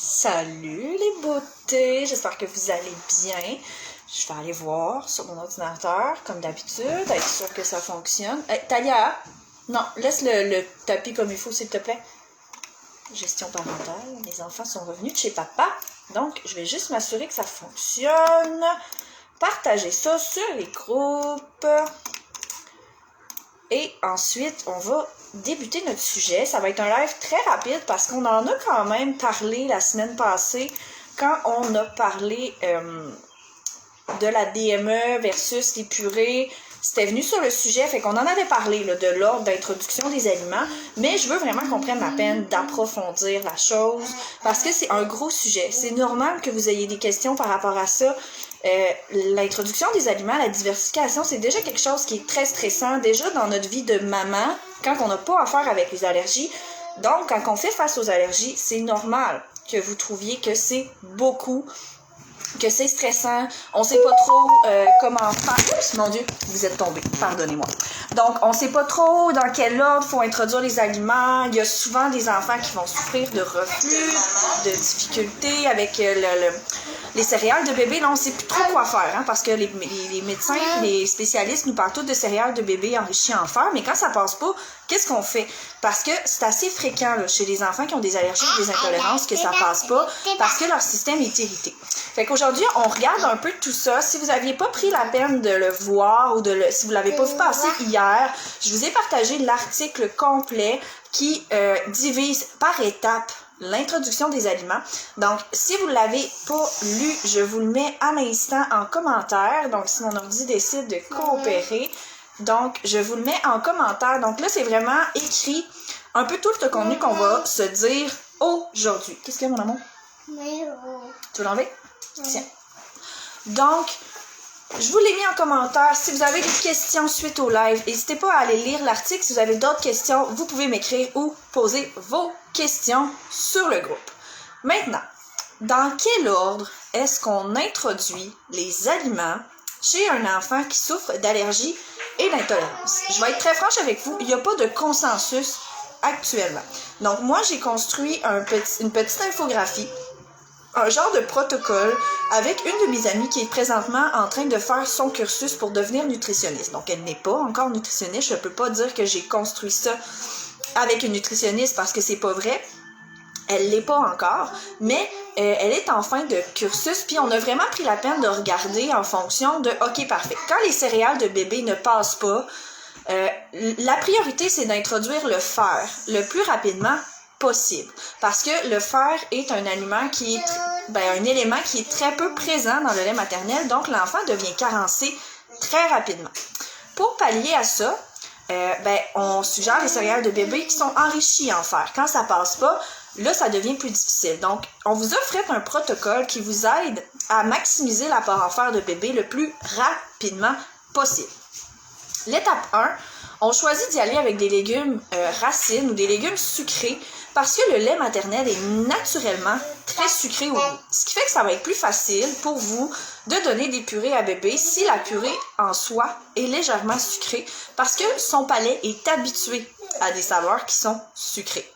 Salut les beautés, j'espère que vous allez bien. Je vais aller voir sur mon ordinateur, comme d'habitude, être sûre que ça fonctionne. Hey, Talia, non, laisse le tapis comme il faut, s'il te plaît. Gestion parentale, les enfants sont revenus de chez papa, donc je vais juste m'assurer que ça fonctionne. Partager ça sur les groupes. Et ensuite, on va débuter notre sujet. Ça va être un live très rapide parce qu'on en a quand même parlé la semaine passée quand on a parlé de la DME versus les purées. C'était venu sur le sujet, fait qu'on en avait parlé là, de l'ordre d'introduction des aliments, mais je veux vraiment qu'on prenne la peine d'approfondir la chose parce que c'est un gros sujet. C'est normal que vous ayez des questions par rapport à ça. L'introduction des aliments, la diversification, c'est déjà quelque chose qui est très stressant, déjà dans notre vie de maman, quand on n'a pas affaire avec les allergies. Donc, quand on fait face aux allergies, c'est normal que vous trouviez que c'est beaucoup, que c'est stressant, on sait pas trop comment faire. Oups, mon Dieu, vous êtes tombé, pardonnez-moi. Donc, on sait pas trop dans quel ordre faut introduire les aliments. Il y a souvent des enfants qui vont souffrir de reflux, de difficultés avec les céréales de bébé. Là, on sait plus trop quoi faire, hein, parce que les médecins, les spécialistes nous parlent tous de céréales de bébé enrichies en fer, mais quand ça passe pas, qu'est-ce qu'on fait? Parce que c'est assez fréquent là, chez les enfants qui ont des allergies ou des intolérances que ça passe pas parce que leur système est irrité. Fait qu'aujourd'hui, on regarde un peu tout ça. Si vous n'aviez pas pris la peine de le voir ou si vous l'avez pas vu passer hier, je vous ai partagé l'article complet qui divise par étapes l'introduction des aliments. Donc, si vous ne l'avez pas lu, je vous le mets à l'instant en commentaire. Donc, si mon ordi décide de coopérer, donc, je vous le mets en commentaire. Donc là, c'est vraiment écrit un peu tout le contenu qu'on va se dire aujourd'hui. Qu'est-ce qu'il y a, mon amour? Tu veux l'enlever? Tiens. Donc, je vous l'ai mis en commentaire. Si vous avez des questions suite au live, n'hésitez pas à aller lire l'article. Si vous avez d'autres questions, vous pouvez m'écrire ou poser vos questions sur le groupe. Maintenant, dans quel ordre est-ce qu'on introduit les aliments chez un enfant qui souffre d'allergie et d'intolérance? Je vais être très franche avec vous, il n'y a pas de consensus actuellement. Donc, moi, j'ai construit une petite infographie, un genre de protocole avec une de mes amies qui est présentement en train de faire son cursus pour devenir nutritionniste. Donc, elle n'est pas encore nutritionniste. Je ne peux pas dire que j'ai construit ça avec une nutritionniste parce que c'est pas vrai. Elle l'est pas encore, mais elle est en fin de cursus, puis on a vraiment pris la peine de regarder en fonction de, OK, parfait. Quand les céréales de bébé ne passent pas, la priorité, c'est d'introduire le fer le plus rapidement possible. Parce que le fer est un aliment qui est, un élément qui est très peu présent dans le lait maternel, donc l'enfant devient carencé très rapidement. Pour pallier à ça, on suggère les céréales de bébé qui sont enrichies en fer. Quand ça passe pas, là, ça devient plus difficile. Donc, on vous offre un protocole qui vous aide à maximiser l'apport en fer de bébé le plus rapidement possible. L'étape 1, on choisit d'y aller avec des légumes racines ou des légumes sucrés parce que le lait maternel est naturellement très sucré au goût. Ce qui fait que ça va être plus facile pour vous de donner des purées à bébé si la purée en soi est légèrement sucrée parce que son palais est habitué à des saveurs qui sont sucrées.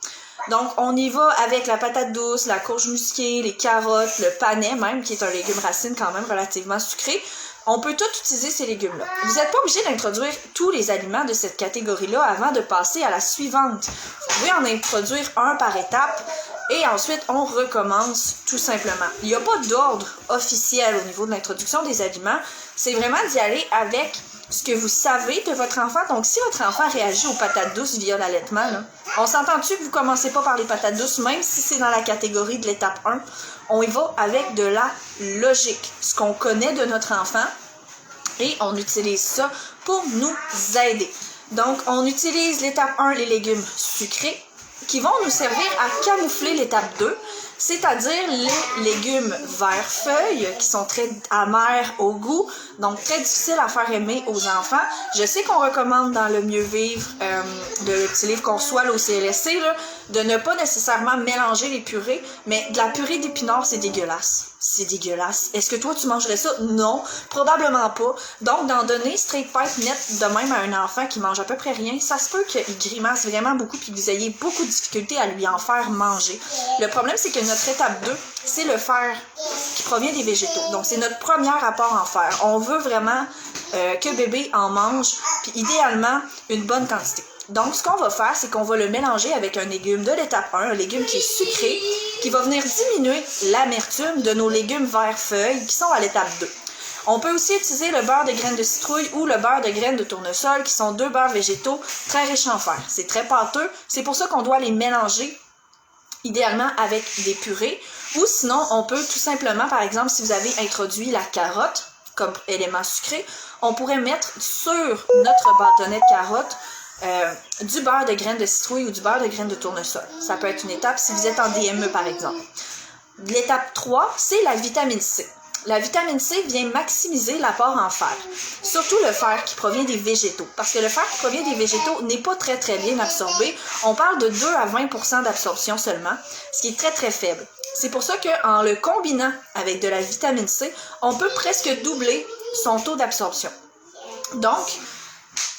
Donc, on y va avec la patate douce, la courge musquée, les carottes, le panais même, qui est un légume racine quand même relativement sucré. On peut tout utiliser ces légumes-là. Vous n'êtes pas obligé d'introduire tous les aliments de cette catégorie-là avant de passer à la suivante. Vous pouvez en introduire un par étape et ensuite on recommence tout simplement. Il n'y a pas d'ordre officiel au niveau de l'introduction des aliments. C'est vraiment d'y aller avec ce que vous savez de votre enfant. Donc, si votre enfant réagit aux patates douces via l'allaitement, là, on s'entend-tu que vous ne commencez pas par les patates douces, même si c'est dans la catégorie de l'étape 1, on y va avec de la logique, ce qu'on connaît de notre enfant, et on utilise ça pour nous aider. Donc, on utilise l'étape 1, les légumes sucrés, qui vont nous servir à camoufler l'étape 2, c'est-à-dire les légumes vert-feuilles qui sont très amers au goût, donc très difficiles à faire aimer aux enfants. Je sais qu'on recommande dans le Mieux Vivre, le petit livre qu'on reçoit au CLSC, là, de ne pas nécessairement mélanger les purées, mais de la purée d'épinards, c'est dégueulasse. C'est dégueulasse. Est-ce que toi, tu mangerais ça? Non, probablement pas. Donc, d'en donner straight pipe net de même à un enfant qui mange à peu près rien, ça se peut qu'il grimace vraiment beaucoup puis que vous ayez beaucoup difficulté à lui en faire manger. Le problème, c'est que notre étape 2, c'est le fer qui provient des végétaux. Donc, c'est notre premier apport en fer. On veut vraiment que bébé en mange, puis idéalement, une bonne quantité. Donc, ce qu'on va faire, c'est qu'on va le mélanger avec un légume de l'étape 1, un légume qui est sucré, qui va venir diminuer l'amertume de nos légumes vert-feuilles qui sont à l'étape 2. On peut aussi utiliser le beurre de graines de citrouille ou le beurre de graines de tournesol, qui sont 2 beurres végétaux très riches en fer. C'est très pâteux, c'est pour ça qu'on doit les mélanger idéalement avec des purées. Ou sinon, on peut tout simplement, par exemple, si vous avez introduit la carotte comme élément sucré, on pourrait mettre sur notre bâtonnet de carotte du beurre de graines de citrouille ou du beurre de graines de tournesol. Ça peut être une étape si vous êtes en DME, par exemple. L'étape 3, c'est la vitamine C. La vitamine C vient maximiser l'apport en fer, surtout le fer qui provient des végétaux, parce que le fer qui provient des végétaux n'est pas très bien absorbé. On parle de 2 à 20% d'absorption seulement, ce qui est très faible. C'est pour ça qu'en le combinant avec de la vitamine C, on peut presque doubler son taux d'absorption. Donc,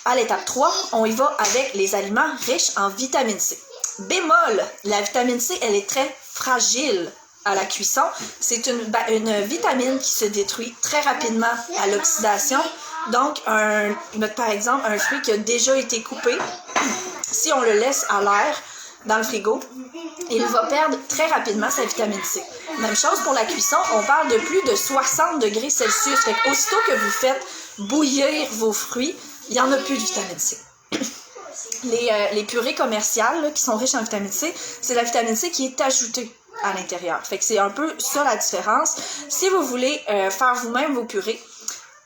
à l'étape 3, on y va avec les aliments riches en vitamine C. Bémol, la vitamine C, elle est très fragile à la cuisson. C'est une vitamine qui se détruit très rapidement à l'oxydation. Donc, par exemple, un fruit qui a déjà été coupé, si on le laisse à l'air dans le frigo, il va perdre très rapidement sa vitamine C. Même chose pour la cuisson, on parle de plus de 60 degrés Celsius. Fait qu'aussitôt que vous faites bouillir vos fruits, il n'y en a plus de vitamine C. Les purées commerciales là, qui sont riches en vitamine C, c'est la vitamine C qui est ajoutée à l'intérieur. Fait que c'est un peu ça la différence. Si vous voulez faire vous-même vos purées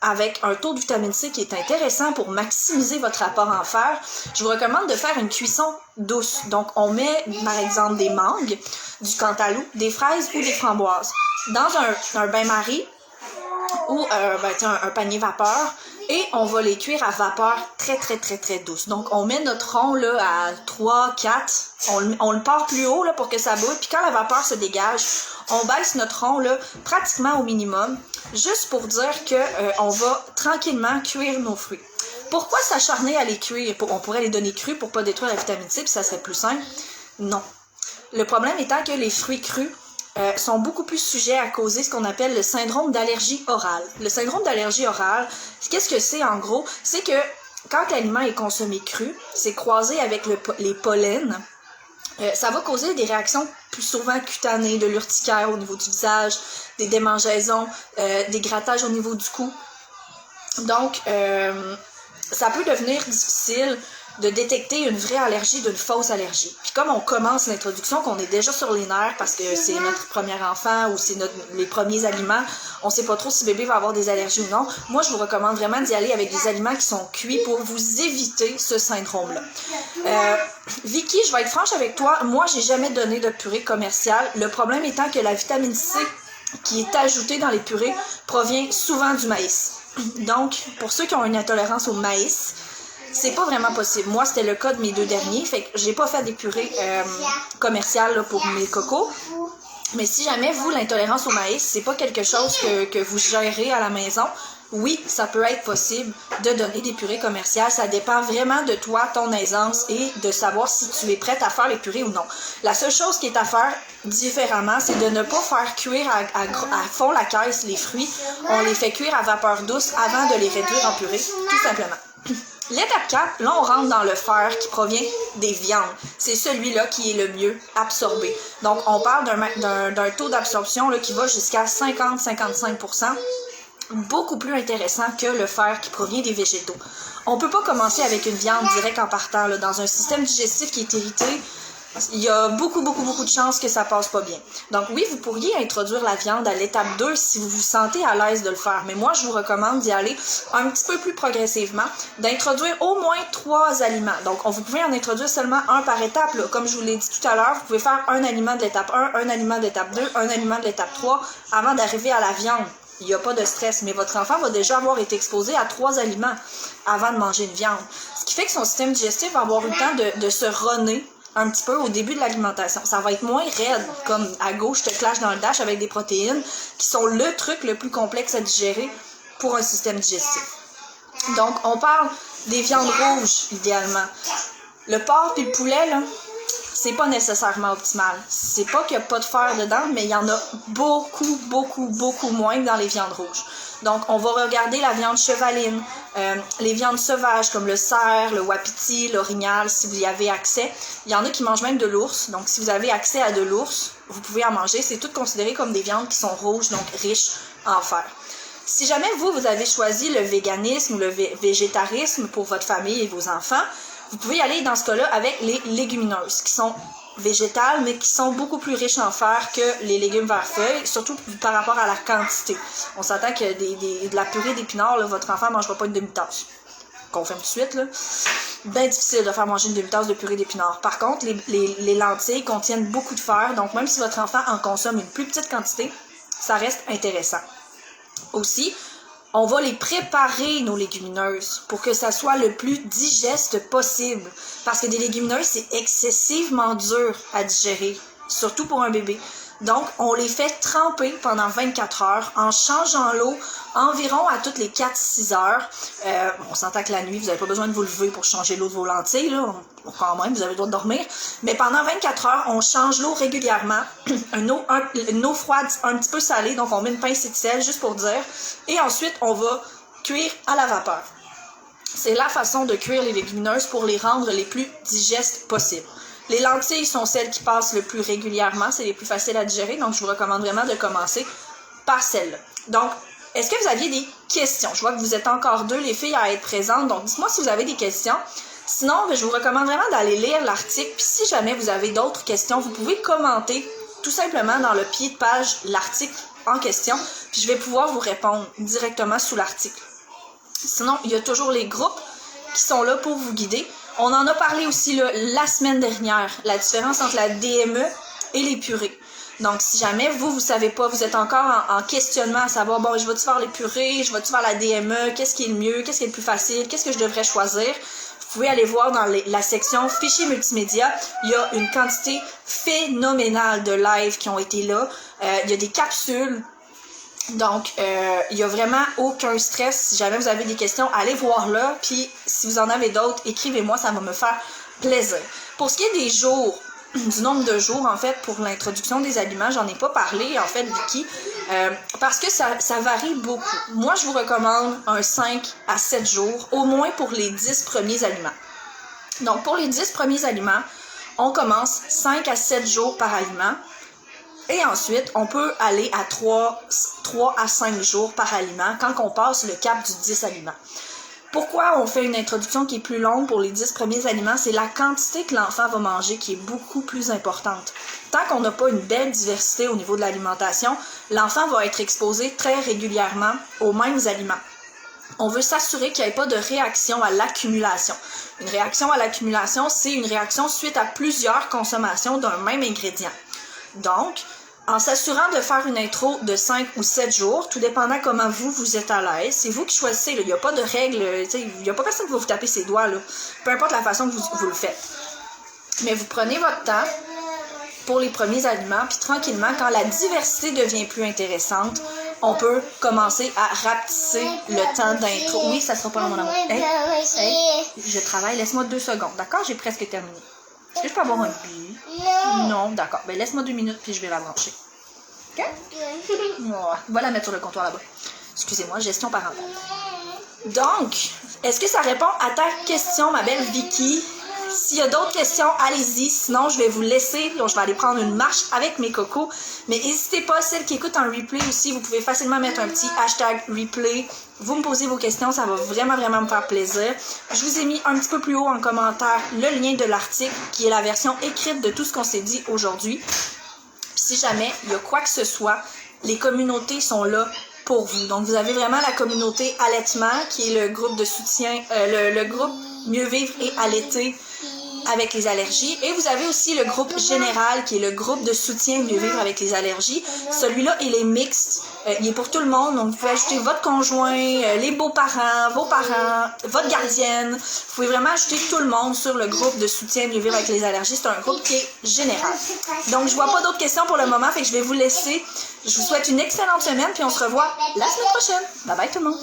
avec un taux de vitamine C qui est intéressant pour maximiser votre apport en fer, je vous recommande de faire une cuisson douce. Donc, on met, par exemple, des mangues, du cantaloupe, des fraises ou des framboises dans un bain-marie ou un panier vapeur et on va les cuire à vapeur très douce. Donc, on met notre rond là, à 3, 4, on le part plus haut là, pour que ça boute, puis quand la vapeur se dégage, on baisse notre rond là, pratiquement au minimum, juste pour dire que on va tranquillement cuire nos fruits. Pourquoi s'acharner à les cuire? On pourrait les donner crus pour pas détruire la vitamine C, puis ça serait plus simple? Non. Le problème étant que les fruits crus sont beaucoup plus sujets à causer ce qu'on appelle le syndrome d'allergie orale. Le syndrome d'allergie orale, qu'est-ce que c'est en gros? C'est que quand l'aliment est consommé cru, c'est croisé avec les pollens, ça va causer des réactions plus souvent cutanées, de l'urticaire au niveau du visage, des démangeaisons, des grattages au niveau du cou. Donc, ça peut devenir difficile de détecter une vraie allergie d'une fausse allergie. Puis comme on commence l'introduction, qu'on est déjà sur les nerfs parce que c'est notre premier enfant ou c'est les premiers aliments, on sait pas trop si bébé va avoir des allergies ou non. Moi, je vous recommande vraiment d'y aller avec des aliments qui sont cuits pour vous éviter ce syndrome-là. Vicky, je vais être franche avec toi, moi, j'ai jamais donné de purée commerciale. Le problème étant que la vitamine C qui est ajoutée dans les purées provient souvent du maïs. Donc, pour ceux qui ont une intolérance au maïs, c'est pas vraiment possible. Moi, c'était le cas de mes 2 derniers, fait que j'ai pas fait des purées commerciales là, pour mes cocos. Mais si jamais vous, l'intolérance au maïs, c'est pas quelque chose que vous gérez à la maison, oui, ça peut être possible de donner des purées commerciales. Ça dépend vraiment de toi, ton aisance et de savoir si tu es prête à faire les purées ou non. La seule chose qui est à faire différemment, c'est de ne pas faire cuire à fond la caisse les fruits. On les fait cuire à vapeur douce avant de les réduire en purée, tout simplement. L'étape 4, là, on rentre dans le fer qui provient des viandes. C'est celui-là qui est le mieux absorbé. Donc, on parle d'un taux d'absorption là, qui va jusqu'à 50-55%. Beaucoup plus intéressant que le fer qui provient des végétaux. On peut pas commencer avec une viande directe en partant. Là. Dans un système digestif qui est irrité, il y a beaucoup de chances que ça passe pas bien. Donc oui, vous pourriez introduire la viande à l'étape 2 si vous vous sentez à l'aise de le faire. Mais moi, je vous recommande d'y aller un petit peu plus progressivement, d'introduire au moins 3 aliments. Donc, vous pouvez en introduire seulement un par étape. Là. Comme je vous l'ai dit tout à l'heure, vous pouvez faire un aliment de l'étape 1, un aliment de l'étape 2, un aliment de l'étape 3 avant d'arriver à la viande. Il n'y a pas de stress, mais votre enfant va déjà avoir été exposé à 3 aliments avant de manger une viande. Ce qui fait que son système digestif va avoir eu le temps de se runner un petit peu au début de l'alimentation. Ça va être moins raide, comme à gauche, je te clash dans le dash avec des protéines, qui sont le truc le plus complexe à digérer pour un système digestif. Donc, on parle des viandes rouges, idéalement. Le porc et le poulet, là, c'est pas nécessairement optimal. C'est pas qu'il n'y a pas de fer dedans, mais il y en a beaucoup moins que dans les viandes rouges. Donc, on va regarder la viande chevaline, les viandes sauvages comme le cerf, le wapiti, l'orignal, si vous y avez accès. Il y en a qui mangent même de l'ours. Donc, si vous avez accès à de l'ours, vous pouvez en manger. C'est tout considéré comme des viandes qui sont rouges, donc riches en fer. Si jamais vous avez choisi le véganisme ou le végétarisme pour votre famille et vos enfants, vous pouvez y aller dans ce cas-là avec les légumineuses qui sont végétales, mais qui sont beaucoup plus riches en fer que les légumes vert-feuille, surtout par rapport à la quantité. On s'entend que de la purée d'épinards, là, votre enfant ne mangera pas une demi-tasse. Confirme tout de suite, là. Bien difficile de faire manger une demi-tasse de purée d'épinards. Par contre, les lentilles contiennent beaucoup de fer, donc même si votre enfant en consomme une plus petite quantité, ça reste intéressant. Aussi, on va les préparer, nos légumineuses, pour que ça soit le plus digeste possible. Parce que des légumineuses, c'est excessivement dur à digérer, surtout pour un bébé. Donc, on les fait tremper pendant 24 heures en changeant l'eau environ à toutes les 4-6 heures. On s'entend que la nuit, vous n'avez pas besoin de vous lever pour changer l'eau de vos lentilles, là. Quand même, vous avez le droit de dormir. Mais pendant 24 heures, on change l'eau régulièrement. Une eau froide un petit peu salée, donc on met une pincée de sel, juste pour dire. Et ensuite, on va cuire à la vapeur. C'est la façon de cuire les légumineuses pour les rendre les plus digestes possibles. Les lentilles sont celles qui passent le plus régulièrement, c'est les plus faciles à digérer, donc je vous recommande vraiment de commencer par celles-là. Donc, est-ce que vous aviez des questions? Je vois que vous êtes encore deux, les filles, à être présentes, donc dites-moi si vous avez des questions. Sinon, je vous recommande vraiment d'aller lire l'article, puis si jamais vous avez d'autres questions, vous pouvez commenter tout simplement dans le pied de page l'article en question, puis je vais pouvoir vous répondre directement sous l'article. Sinon, il y a toujours les groupes qui sont là pour vous guider. On en a parlé aussi là, la semaine dernière, la différence entre la DME et les purées. Donc, si jamais vous savez pas, vous êtes encore en questionnement à savoir, bon, je vais-tu faire les purées, je vais-tu faire la DME, qu'est-ce qui est le mieux, qu'est-ce qui est le plus facile, qu'est-ce que je devrais choisir, vous pouvez aller voir dans la section fichiers multimédia. Il y a une quantité phénoménale de lives qui ont été là. Il y a des capsules. Donc, il n'y a vraiment aucun stress. Si jamais vous avez des questions, allez voir là. Puis, si vous en avez d'autres, écrivez-moi, ça va me faire plaisir. Pour ce qui est des jours, du nombre de jours, en fait, pour l'introduction des aliments, j'en ai pas parlé, en fait, Vicky, parce que ça varie beaucoup. Moi, je vous recommande un 5 à 7 jours, au moins pour les 10 premiers aliments. Donc, pour les 10 premiers aliments, on commence 5 à 7 jours par aliment. Et ensuite, on peut aller à 3 à 5 jours par aliment quand on passe le cap du 10 aliments. Pourquoi on fait une introduction qui est plus longue pour les 10 premiers aliments? C'est la quantité que l'enfant va manger qui est beaucoup plus importante. Tant qu'on n'a pas une belle diversité au niveau de l'alimentation, l'enfant va être exposé très régulièrement aux mêmes aliments. On veut s'assurer qu'il n'y ait pas de réaction à l'accumulation. Une réaction à l'accumulation, c'est une réaction suite à plusieurs consommations d'un même ingrédient. Donc, en s'assurant de faire une intro de 5 ou 7 jours, tout dépendant comment vous êtes à l'aise, c'est vous qui choisissez, il n'y a pas de règles, il n'y a pas personne qui va vous taper ses doigts, là, peu importe la façon que vous le faites. Mais vous prenez votre temps pour les premiers aliments, puis tranquillement, quand la diversité devient plus intéressante, on peut commencer à rapetisser le temps d'intro. Oui, ça sera pas long, mon amour. Hey, je travaille, laisse-moi 2 secondes, d'accord? J'ai presque terminé. Est-ce que je peux avoir un billet? Non, d'accord. Ben laisse-moi 2 minutes puis je vais la brancher. OK? On va la mettre sur le comptoir là-bas. Excusez-moi, gestion parentale. Donc, est-ce que ça répond à ta question, ma belle Vicky? S'il y a d'autres questions, allez-y. Sinon, je vais vous laisser. Donc, je vais aller prendre une marche avec mes cocos. Mais n'hésitez pas, celles qui écoutent en replay aussi, vous pouvez facilement mettre un petit hashtag replay. Vous me posez vos questions, ça va vraiment me faire plaisir. Je vous ai mis un petit peu plus haut en commentaire le lien de l'article qui est la version écrite de tout ce qu'on s'est dit aujourd'hui. Si jamais il y a quoi que ce soit, les communautés sont là pour vous. Donc, vous avez vraiment la communauté allaitement qui est le groupe de soutien, le groupe Mieux vivre et allaiter avec les allergies. Et vous avez aussi le groupe général qui est le groupe de soutien Mieux vivre avec les allergies. Celui-là, il est mixte. Il est pour tout le monde. Donc, vous pouvez ajouter votre conjoint, les beaux-parents, vos parents, votre gardienne. Vous pouvez vraiment ajouter tout le monde sur le groupe de soutien Mieux vivre avec les allergies. C'est un groupe qui est général. Donc, je vois pas d'autres questions pour le moment. Fait que je vais vous laisser. Je vous souhaite une excellente semaine. Puis on se revoit la semaine prochaine. Bye bye tout le monde.